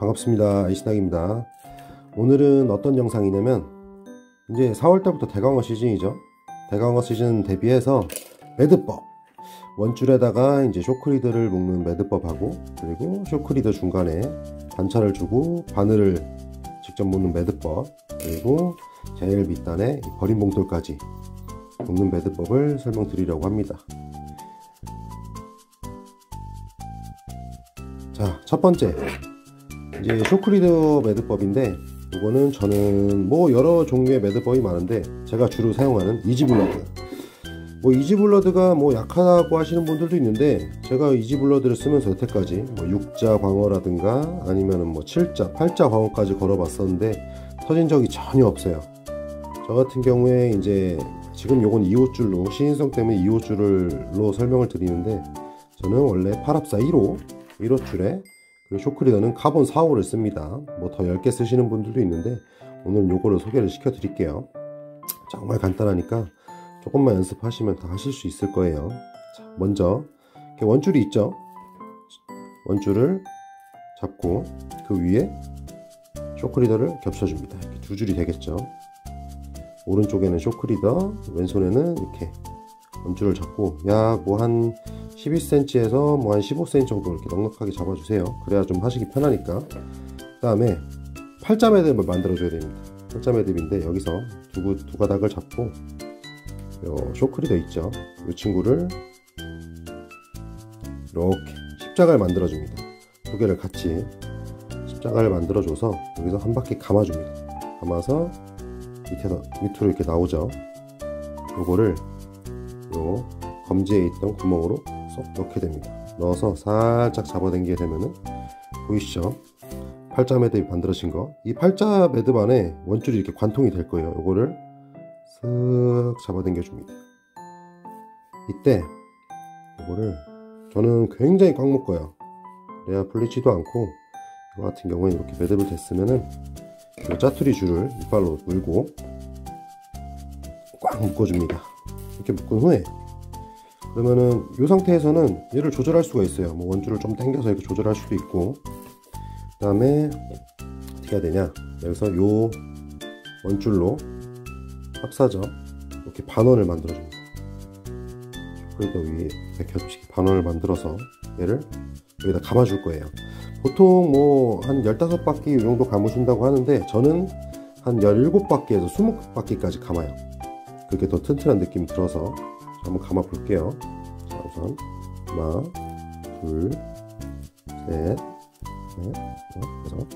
반갑습니다. 이신학입니다. 오늘은 어떤 영상이냐면 이제 4월달부터 대강어 시즌이죠. 대강어 시즌 대비해서 매듭법, 원줄에다가 이제 쇼크리더를 묶는 매듭법하고, 그리고 쇼크리더 중간에 반차를 주고 바늘을 직접 묶는 매듭법, 그리고 제일 밑단에 버린 봉돌까지 묶는 매듭법을 설명드리려고 합니다. 자, 첫 번째 이제 쇼크리더 매듭법인데, 이거는 저는 뭐 여러 종류의 매듭법이 많은데 제가 주로 사용하는 이지블러드. 뭐 이지블러드가 뭐 약하다고 하시는 분들도 있는데, 제가 이지블러드를 쓰면서 여태까지 뭐 6자 광어라든가 아니면은 뭐 7자, 8자 광어까지 걸어봤었는데 터진 적이 전혀 없어요. 저 같은 경우에 이제 지금 요건 2호줄로, 시인성 때문에 2호줄로 설명을 드리는데, 저는 원래 8합사 1호줄에 그리고 쇼크리더는 카본 4호를 씁니다. 뭐 더 10개 쓰시는 분들도 있는데 오늘 요거를 소개를 시켜 드릴게요. 정말 간단하니까 조금만 연습하시면 다 하실 수 있을 거예요. 자, 먼저 이렇게 원줄이 있죠. 원줄을 잡고 그 위에 쇼크리더를 겹쳐줍니다. 이렇게 두 줄이 되겠죠. 오른쪽에는 쇼크리더, 왼손에는 이렇게 원줄을 잡고 약 뭐 한 11cm에서 뭐 한 15cm 정도 이렇게 넉넉하게 잡아주세요. 그래야 좀 하시기 편하니까. 그 다음에 팔자 매듭을 만들어줘야 됩니다. 팔자 매듭인데 여기서 두 가닥을 잡고 요 쇼크리더 있죠. 이 친구를 이렇게 십자가를 만들어줍니다. 두 개를 같이 십자가를 만들어줘서 여기서 한 바퀴 감아줍니다. 감아서 밑으로 이렇게 나오죠. 요거를 요 검지에 있던 구멍으로 쏙 넣게 됩니다. 넣어서 살짝 잡아당기게 되면은 보이시죠? 팔자 매듭이 만들어진 거. 이 팔자 매듭 안에 원줄이 이렇게 관통이 될 거예요. 요거를 쓱 잡아당겨 줍니다. 이때 요거를 저는 굉장히 꽉 묶어요. 그래야 풀리지도 않고, 이거 같은 경우에 이렇게 매듭을 댔으면은 요 짜투리 줄을 이빨로 물고 꽉 묶어줍니다. 이렇게 묶은 후에, 그러면은 이 상태에서는 얘를 조절할 수가 있어요. 뭐 원줄을 좀 당겨서 이렇게 조절할 수도 있고, 그 다음에 어떻게 해야 되냐, 여기서 요 원줄로 합사죠. 이렇게 반원을 만들어줍니다. 쇼크리더 위에 겹치게 반원을 만들어서 얘를 여기다 감아줄 거예요. 보통 뭐 한 15바퀴 이 정도 감으신다고 하는데, 저는 한 17바퀴에서 20바퀴까지 감아요. 그렇게 더 튼튼한 느낌이 들어서 한번 감아 볼게요. 자, 우선 하나, 둘, 셋, 넷, 다섯,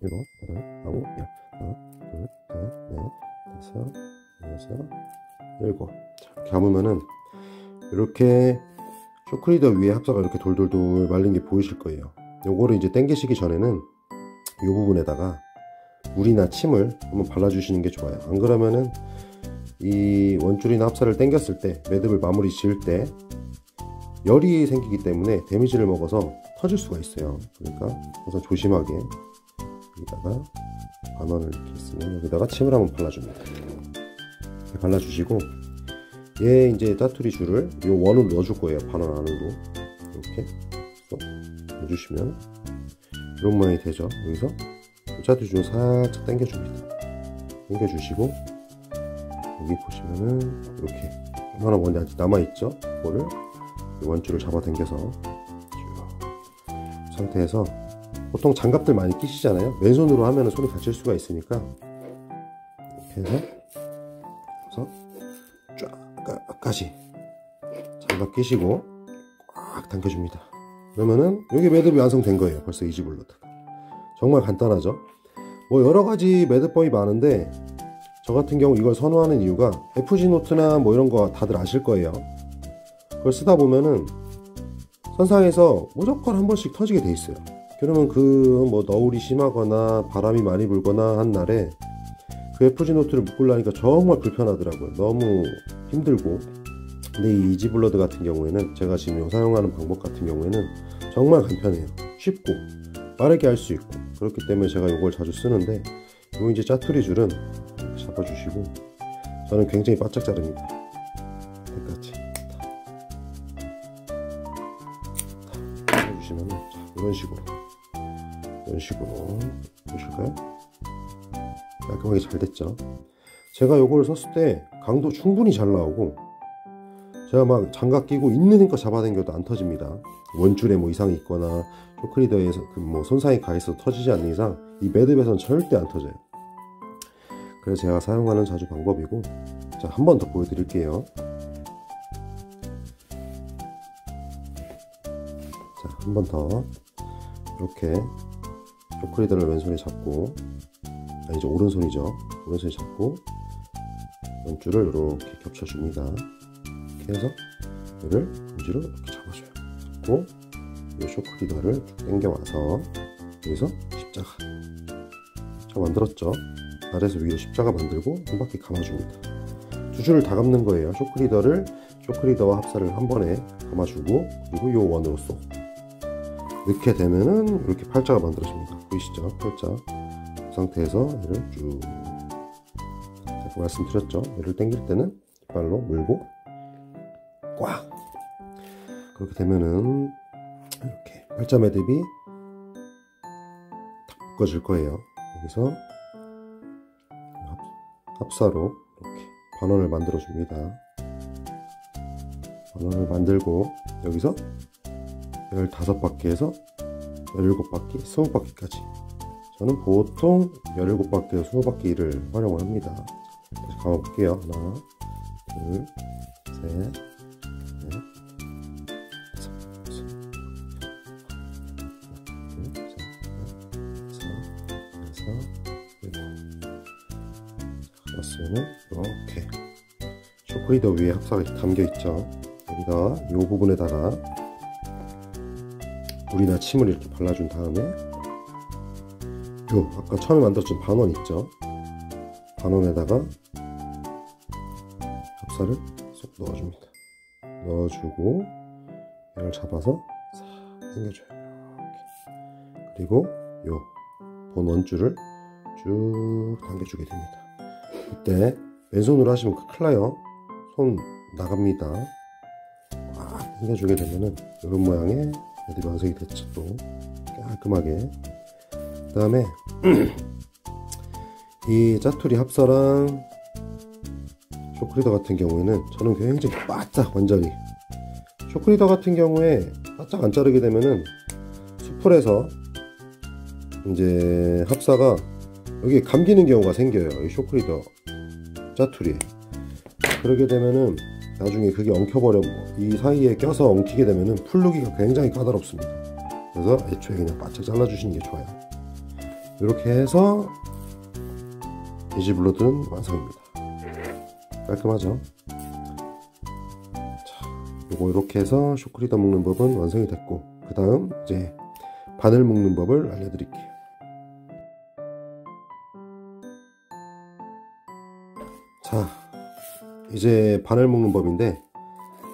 일곱, 여덟, 아홉, 열. 하나, 둘, 셋, 넷, 다섯, 여섯, 일곱. 자, 이렇게 감으면은 이렇게 쇼크리더 위에 합사가 이렇게 돌돌돌 말린 게 보이실 거예요. 요거를 이제 당기시기 전에는 이 부분에다가 물이나 침을 한번 발라주시는 게 좋아요. 안 그러면은 이 원줄이나 합사를 당겼을 때, 매듭을 마무리 지을 때 열이 생기기 때문에 데미지를 먹어서 터질 수가 있어요. 그러니까 우선 조심하게 여기다가 반원을 이렇게 있으면 여기다가 침을 한번 발라줍니다. 이렇게 발라주시고, 얘 이제 짜투리 줄을 요 원으로 넣어줄 거예요. 반원 안으로 이렇게 넣어주시면 이런 모양이 되죠. 여기서 짜투리 줄을 살짝 당겨줍니다. 당겨주시고, 여기 보시면은 이렇게 얼마나 원이 아직 남아있죠? 이거를 원줄을 잡아당겨서 이 상태에서, 보통 장갑들 많이 끼시잖아요. 맨손으로 하면은 손이 다칠 수가 있으니까 이렇게 해서 쫙까지 장갑 끼시고 꽉 당겨줍니다. 그러면은 여기 매듭이 완성된 거예요. 벌써 이지블러드. 정말 간단하죠? 뭐 여러가지 매듭법이 많은데, 저 같은 경우 이걸 선호하는 이유가 FG 노트나 뭐 이런 거 다들 아실 거예요. 그걸 쓰다 보면은 선상에서 무조건 한 번씩 터지게 돼 있어요. 그러면 그 뭐 너울이 심하거나 바람이 많이 불거나 한 날에 그 FG 노트를 묶으려니까 정말 불편하더라고요. 너무 힘들고. 근데 이 이지블러드 같은 경우에는, 제가 지금 사용하는 방법 같은 경우에는 정말 간편해요. 쉽고 빠르게 할 수 있고, 그렇기 때문에 제가 이걸 자주 쓰는데, 요 이제 짜투리 줄은 잡아주시고, 저는 굉장히 바짝 자릅니다. 끝까지 잡아주시면 이런 식으로 이런 식으로 보실까요? 깔끔하게 잘 됐죠. 제가 요걸 썼을 때 강도 충분히 잘 나오고, 제가 막 장갑 끼고 있는 힘껏 잡아당겨도 안 터집니다. 원줄에 뭐 이상이 있거나 쇼크리더에서 뭐 손상이 가해서 터지지 않는 이상 이 매듭에서는 절대 안 터져요. 그래서 제가 사용하는 자주 방법이고, 자, 한 번 더 보여드릴게요. 자, 한 번 더 이렇게 쇼크리더를 왼손에 잡고, 아니 이제 오른손이죠. 오른손에 잡고 원줄을 이렇게 겹쳐줍니다. 이렇게 해서 얘를 엄지로 이렇게 잡아줘요. 잡고 이 쇼크리더를 쭉 당겨와서 여기서 십자가 만들었죠. 아래에서 위로 십자가 만들고 한 바퀴 감아줍니다. 두 줄을 다 감는 거예요. 쇼크리더와 합사를 한 번에 감아주고, 그리고 요 원으로 쏙 넣게 되면은 이렇게 팔자가 만들어집니다. 보이시죠? 팔자. 이 상태에서 얘를 쭉, 아까 말씀드렸죠? 얘를 당길 때는 이빨로 물고 꽉! 그렇게 되면은 이렇게 팔자 매듭이 탁 묶어질 거예요. 여기서 합사로 이렇게 반원을 만들어 줍니다. 반원을 만들고 여기서 15바퀴에서 17바퀴, 20바퀴까지, 저는 보통 17바퀴에서 20바퀴를 활용을 합니다. 다시 감아볼게요. 하나, 둘, 셋, 넷, 다섯, 이렇게 쇼크리더 위에 합사가 담겨 있죠. 여기다 이 부분에다가 물이나 침을 이렇게 발라준 다음에 요 아까 처음에 만들었던 반원 있죠. 반원에다가 합사를 쏙 넣어줍니다. 넣어주고 얘를 잡아서 싹 당겨줘요. 이렇게. 그리고 요 본 원줄을 쭉 당겨주게 됩니다. 이때 왼손으로 하시면 큰일 나요. 손 나갑니다. 꽉 당겨주게 되면은 이런 모양의 매듭이 완성이 됐죠. 또 깔끔하게. 그 다음에 이 짜투리 합사랑 쇼크리더 같은 경우에는 저는 굉장히 바짝 완전히, 쇼크리더 같은 경우에 바짝 안 자르게 되면은 수풀에서 이제 합사가 여기 감기는 경우가 생겨요. 이 쇼크리더 짜투리에. 그러게 되면은 나중에 그게 엉켜버려, 이 사이에 껴서 엉키게 되면은 풀르기가 굉장히 까다롭습니다. 그래서 애초에 그냥 바짝 잘라주시는 게 좋아요. 이렇게 해서 이지블러드는 완성입니다. 깔끔하죠? 자, 요거 이렇게 해서 쇼크리더 묶는 법은 완성이 됐고, 그 다음 이제 바늘 묶는 법을 알려드릴게요. 자, 이제 바늘 묶는 법인데,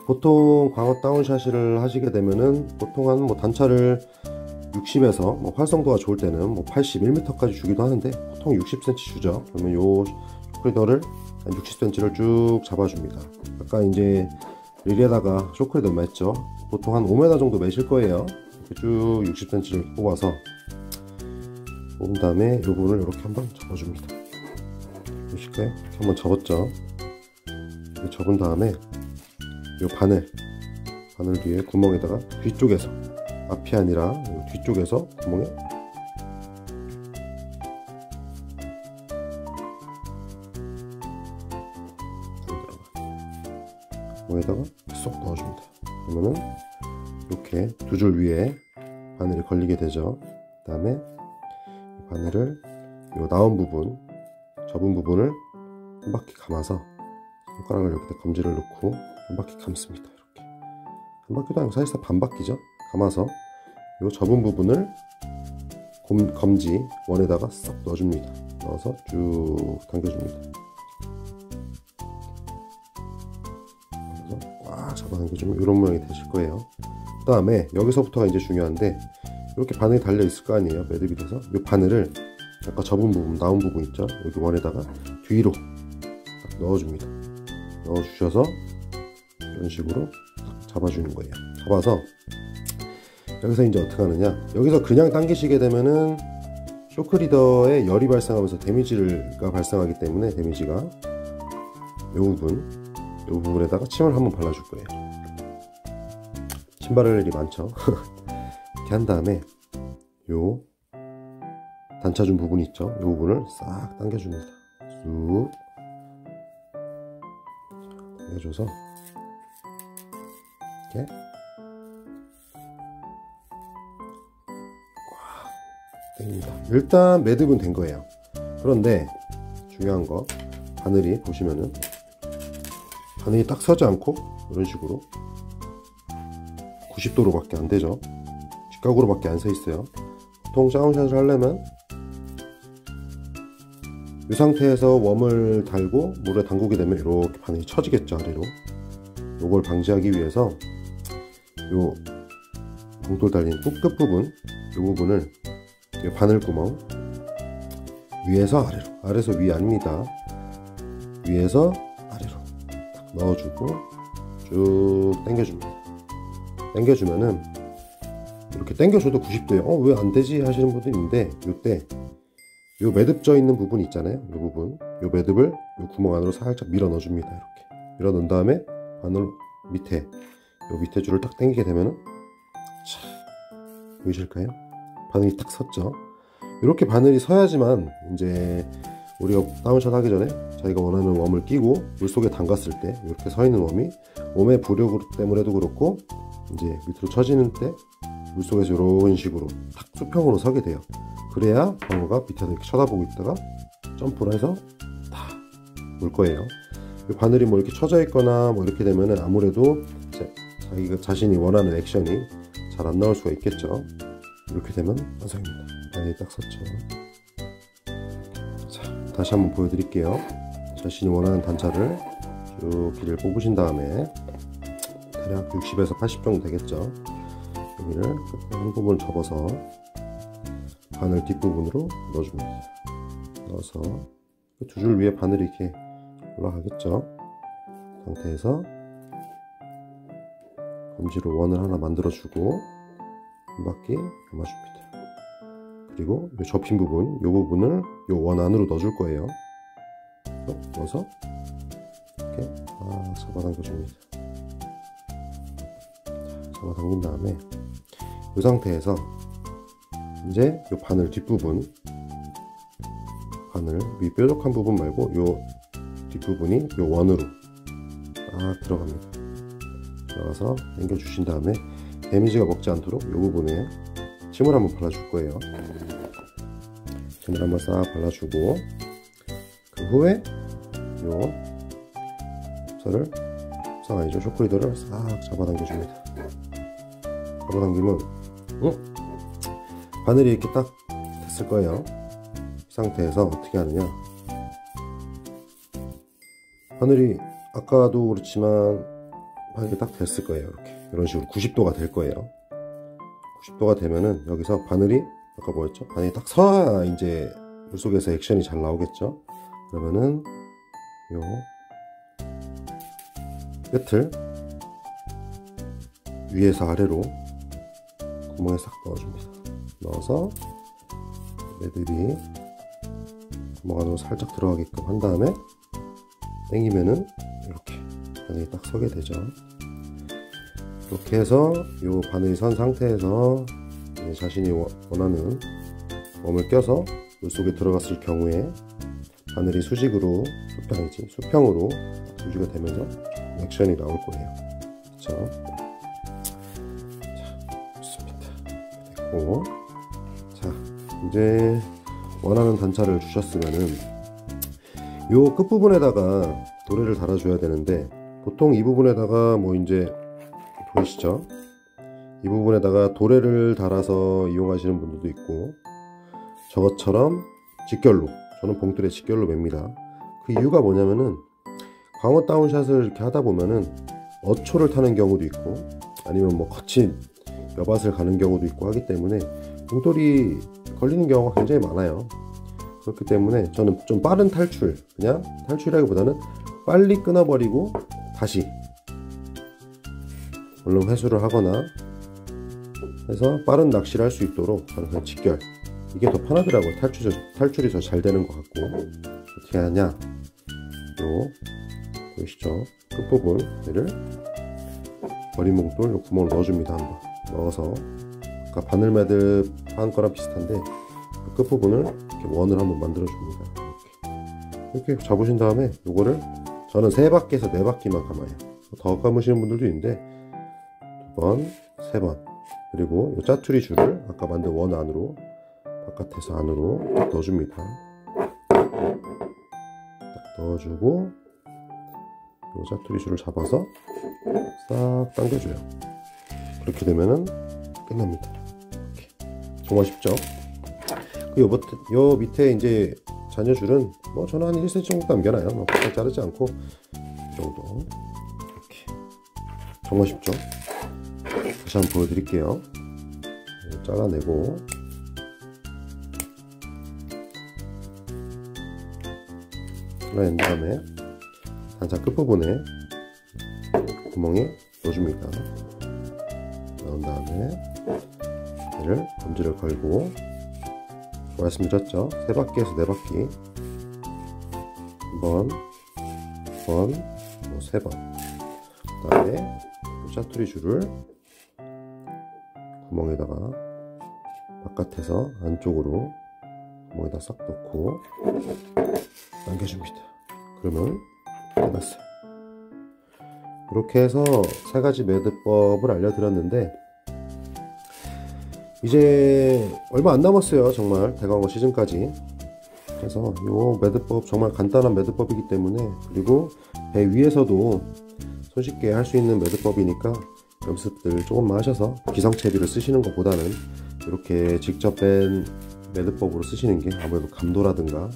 보통 광어 다운샷을 하시게 되면은 보통 한 뭐 단차를 60에서 뭐 활성도가 좋을 때는 뭐 81m까지 주기도 하는데, 보통 60cm 주죠. 그러면 요 쇼크리더를 한 60cm를 쭉 잡아줍니다. 아까 이제 릴에다가 쇼크리더 맸죠. 보통 한 5m 정도 매실 거예요. 이렇게 쭉 60cm를 뽑아서 뽑은 다음에 이 부분을 이렇게 한번 접어줍니다. 보실까요? 이렇게 한번 접었죠. 이렇게 접은 다음에 이 바늘 뒤에 구멍에다가 뒤쪽에서, 앞이 아니라 뒤쪽에서 구멍에 구멍에다가 쏙 넣어줍니다. 그러면은 이렇게 두 줄 위에 바늘이 걸리게 되죠. 그 다음에 바늘을 이 나온 부분, 접은 부분을 한 바퀴 감아서 손가락을 여기다 검지를 넣고 한 바퀴 감습니다. 이렇게 한 바퀴도 아니고 사실상 반 바퀴죠. 감아서 이 접은 부분을 검지 원에다가 쏙 넣어줍니다. 넣어서 쭉 당겨줍니다. 그래서 꽉 잡아당겨주면 이런 모양이 되실 거예요. 그 다음에 여기서부터가 이제 중요한데, 이렇게 바늘이 달려 있을 거 아니에요. 매듭이 돼서 이 바늘을 아까 접은 부분, 나온 부분 있죠. 여기 원에다가 뒤로 딱 넣어줍니다. 넣어주셔서 이런 식으로 딱 잡아주는 거예요. 잡아서 여기서 이제 어떻게 하느냐, 여기서 그냥 당기시게 되면은 쇼크리더에 열이 발생하면서 데미지가 발생하기 때문에 데미지가 이 부분에다가 침을 한번 발라줄 거예요. 침 바를 일이 많죠. 이렇게 한 다음에 요 단차 준 부분 있죠? 이 부분을 싹 당겨줍니다. 쑥 당겨줘서 이렇게 꽉 당깁니다. 일단 매듭은 된 거예요. 그런데 중요한 거, 바늘이 보시면은 바늘이 딱 서지 않고 이런 식으로 90도로 밖에 안 되죠. 직각으로 밖에 안 서 있어요. 보통 다운샷을 하려면 이 상태에서 웜을 달고 물에 담그게 되면 이렇게 바늘이 처지겠죠, 아래로. 요걸 방지하기 위해서 요 봉돌 달린 끝부분, 이 부분을 바늘구멍 위에서 아래로, 아래에서 위 아닙니다. 위에서 아래로 딱 넣어주고 쭉 당겨줍니다. 당겨주면은 이렇게 당겨줘도 90도에 왜 안 되지 하시는 분들이 있는데, 요때 요 매듭져 있는 부분 있잖아요. 요 부분, 요 매듭을 요 구멍 안으로 살짝 밀어 넣어줍니다. 이렇게 밀어 넣은 다음에 바늘 밑에 요 밑에 줄을 딱 당기게 되면은, 자, 보이실까요? 바늘이 딱 섰죠. 이렇게 바늘이 서야지만 이제 우리가 다운샷 하기 전에 자기가 원하는 웜을 끼고 물속에 담갔을 때 이렇게 서 있는 웜이 웜의 부력 때문에도 그렇고 이제 밑으로 처지는 때 물속에서 이런 식으로 탁 수평으로 서게 돼요. 그래야 방어가 밑에서 이렇게 쳐다보고 있다가 점프를 해서 다 물 거예요. 바늘이 뭐 이렇게 쳐져 있거나 뭐 이렇게 되면은 아무래도 자기가 자신이 원하는 액션이 잘 안 나올 수가 있겠죠. 이렇게 되면 완성입니다. 바늘이 딱 섰죠. 자, 다시 한번 보여드릴게요. 자신이 원하는 단차를 쭉 길을 뽑으신 다음에 대략 60에서 80 정도 되겠죠. 여기를 한 부분 접어서 바늘 뒷부분으로 넣어줍니다. 넣어서 두 줄 위에 바늘이 이렇게 올라가겠죠. 상태에서 검지로 원을 하나 만들어주고 한 바퀴 감아줍니다. 그리고 이 접힌 부분, 이 부분을 이 원 안으로 넣어줄 거예요. 넣어서 이렇게 잡아당겨줍니다. 잡아당긴 다음에 이 상태에서 이제 이 바늘 뒷부분, 바늘 위 뾰족한 부분 말고 이 뒷부분이 이 원으로 딱 들어갑니다. 들어가서 당겨 주신 다음에 데미지가 먹지 않도록 이 부분에 침을 한번 발라줄 거예요. 침을 한번 싹 발라주고 그 후에 쇼크리더를 싹 잡아당겨 줍니다. 잡아당기면 바늘이 이렇게 딱 됐을 거예요. 이 상태에서 어떻게 하느냐, 바늘이 아까도 그렇지만 바늘이 딱 됐을 거예요. 이렇게 이런 식으로 90도가 될 거예요. 90도가 되면은 여기서 바늘이 아까 뭐였죠? 바늘이 딱 서야 이제 물속에서 액션이 잘 나오겠죠. 그러면은 요 끝을 위에서 아래로 구멍에 싹 넣어줍니다. 넣어서 매듭이 구멍 안으로 살짝 들어가게끔 한 다음에 당기면은 이렇게 바늘이 딱 서게 되죠. 이렇게 해서 이 바늘이 선 상태에서 자신이 원하는 웜을 껴서 물속에 들어갔을 경우에 바늘이 수직으로, 수평으로 유지가 되면서 액션이 나올 거예요. 그렇죠? 자, 좋습니다. 됐고, 자, 이제 원하는 단차를 주셨으면은 요 끝부분에다가 도래를 달아줘야 되는데, 보통 이 부분에다가 뭐 이제 보이시죠? 이 부분에다가 도래를 달아서 이용하시는 분들도 있고, 저것처럼 직결로, 저는 봉돌에 직결로 맵니다. 그 이유가 뭐냐면은 광어 다운샷을 이렇게 하다 보면은 어초를 타는 경우도 있고 아니면 뭐 거친 여밭을 가는 경우도 있고 하기 때문에 봉돌이 걸리는 경우가 굉장히 많아요. 그렇기 때문에 저는 좀 빠른 탈출, 그냥 탈출이라기보다는 빨리 끊어버리고 다시 물론 회수를 하거나 해서 빠른 낚시를 할 수 있도록 저는 그냥 직결, 이게 더 편하더라고요. 탈출이 더 잘 되는 것 같고. 어떻게 하냐, 요 보이시죠? 끝부분 얘를 머리몽돌 요 구멍을 넣어줍니다. 한번 넣어서 아까 바늘 매듭 한 거랑 비슷한데 그 끝부분을 이렇게 원을 한번 만들어 줍니다. 이렇게 잡으신 다음에 요거를 저는 3바퀴에서 4바퀴만 감아요. 더 감으시는 분들도 있는데 2번, 3번, 그리고 요 짜투리 줄을 아까 만든 원 안으로 바깥에서 안으로 넣어줍니다. 딱 넣어주고 요 짜투리 줄을 잡아서 싹 당겨줘요. 그렇게 되면은 끝납니다. 이렇게. 정말 쉽죠? 요 밑에 이제 잔여줄은 뭐 저는 한 1cm 정도 남겨놔요. 뭐 바짝 자르지 않고 이 정도. 이렇게. 정말 쉽죠? 다시 한번 보여드릴게요. 잘라내고 잘라낸 다음에 단차 끝부분에 구멍에 넣어줍니다. 넣은 다음에 얘를 검지를 걸고 말씀드렸죠? 3바퀴에서 4바퀴 1번, 2번, 3번. 그 다음에 짜투리 줄을 구멍에다가 바깥에서 안쪽으로 구멍에다 싹 넣고 당겨줍니다. 그러면 끝났어요. 이렇게 해서 3가지 매듭법을 알려드렸는데 이제 얼마 안 남았어요. 정말 대강어 시즌까지. 그래서 이 매듭법 정말 간단한 매듭법이기 때문에, 그리고 배 위에서도 손쉽게 할 수 있는 매듭법이니까 연습들 조금만 하셔서 기성채비를 쓰시는 것보다는 이렇게 직접 뺀 매듭법으로 쓰시는 게 아무래도 감도라든가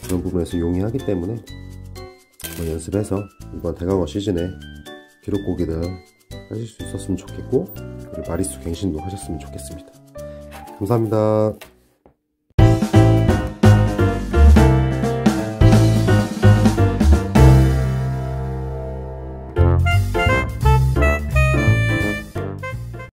그런 부분에서 용이하기 때문에 연습해서 이번 대강어 시즌에 기록고기들 하실 수 있었으면 좋겠고, 그리고 마리수 갱신도 하셨으면 좋겠습니다. 감사합니다.